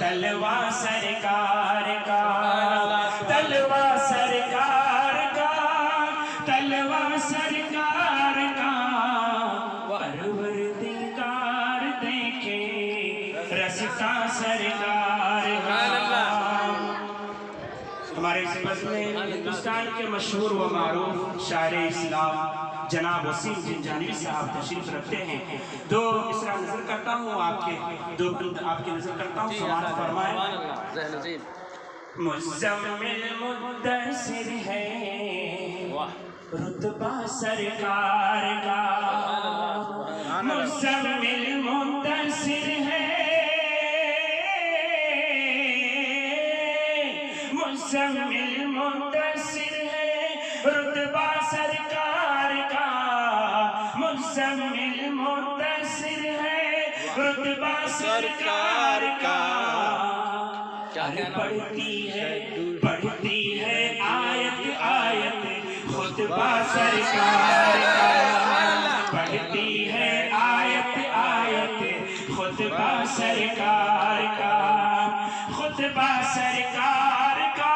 तलवा सरकार का, तलवा सरकार का, तलवा सरकार का, परवरदिगार देखे रस्ता सरकार का। हमारे इस बज़्म में हिंदुस्तान के मशहूर व मारूफ शायर इस्लाम जनाब वसीम जिंजानी साहब तशरीफ रखते हैं। दो इसरा नजर करता हूँ आपकी नजर करता हूँ, समाअत फरमाएं। मुज़म्मिल मुद्दसिर है रुतबा सरकार का, मुज़म्मिल मुद्दसिर है, मुज़म्मिल मुद्दसिर है रुतबा सरकार का, मुज़म्मिल मुद्दसिर है रुतबा सरकार का। पढ़ती है आयत आयत खुतबा सरकार का, पढ़ती है आयत आयत खुतबा सरकार का, खुतबा सरकार का,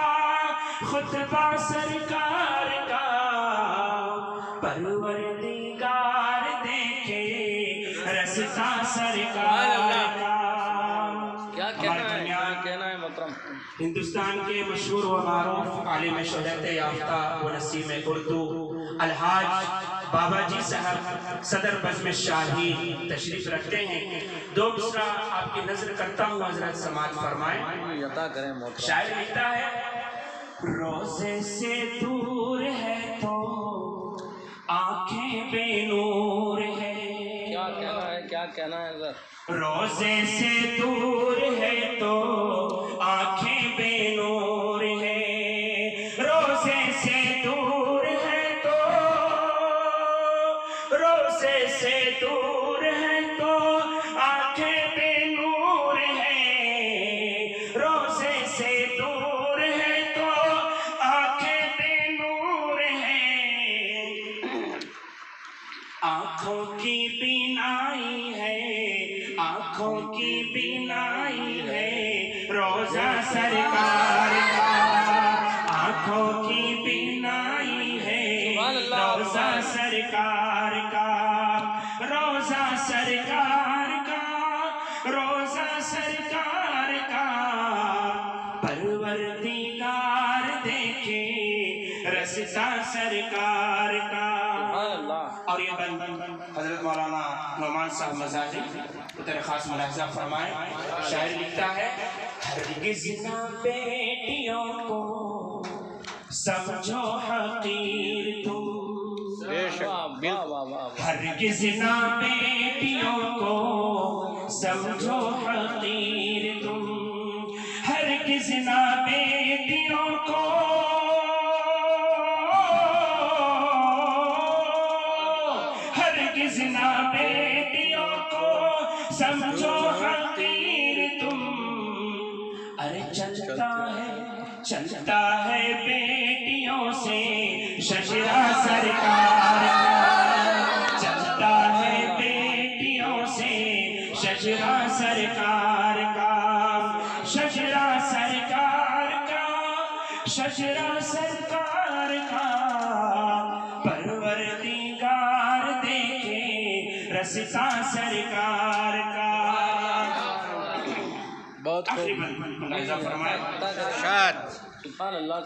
खुतबा सरकार का, परवरदिगार देखे रस्ता सरकार का। हिंदुस्तान के मशहूर व मारूफ आलिम शोहरत याफ्ता व नसीम उर्दू अलहाज बाबा जी साहब सदर बज़्म शाही तशरीफ रखते हैं। दो मिसरा आपकी नजर करता हूँ, हजरत समाअत फरमाएं। शायर लिखता है, रोज़े से दूर है तो आंखें बेनूर है। क्या कहना है सर? रोज़े से दूर है तो आंखें बेनूर है, रोज़े से दूर है तो, रोज़े से दूर है तो आंखें बेनूर है, रोज़े से दूर है तो आंखें बेनूर है। आँखों की बीनाई है, आँखों की बीनाई है रोज़ा सरकार का, आँखों की बीनाई है रोज़ा सरकार का, रोज़ा सरकार का, रोज़ा सरकार का, परवरदिगार देखे रस्ता सरकार का। और ये हजरत मौलाना नौमान साहब मज़ारी तेरे खास मुलाहिज़ा फरमाए। शायर लिखता है, हरगिज़ ना बेटियों को समझो हकीर तुम, हरगिज़ ना बेटियों को समझो हकीर तुम, हरगिज़ ना बेटियों को, हरगिज़ ना बेटियों को समझो हकीर तुम। अरे चलता है बेटियों से शजरा सरकार का, चलता है बेटियों से शजरा सरकार का, शजरा सरकार का, शजरा सरकार का, परवरदिगार देखे रस्ता सरकार का। बहुत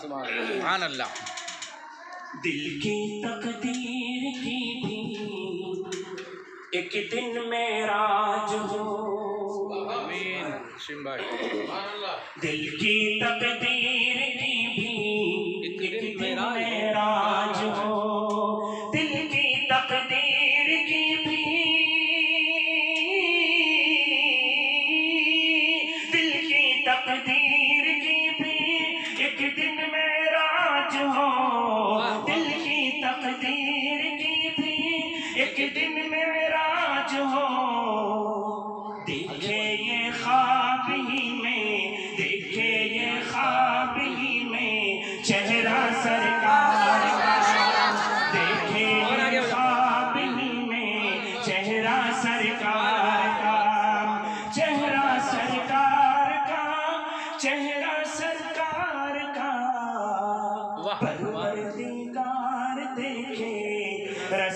सुभान अल्लाह। दिल की तकदीर की भी एक दिन मेराज हो, दिल की तकदीर की भी एक दिन मेराज हो, दिल की तकदीर की भी, दिल की तकदीर की भी एक दिन मेराज हो, दिल की तकदीर की भी एक दिन मेराज हो। देखे ये ख्वाब ही में, देखे ये ख्वाब ही में चेहरा सरकार का, देखे ये ख्वाब ही में चेहरा सरकार का, चेहरा सरकार का,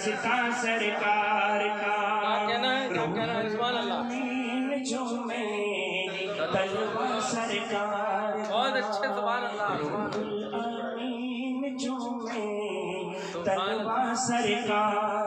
راستا سرکار کا سبحان اللہ جھومے تلوہ سرکار کا بہت اچھے سبحان اللہ آمین جھومے تلوہ سرکار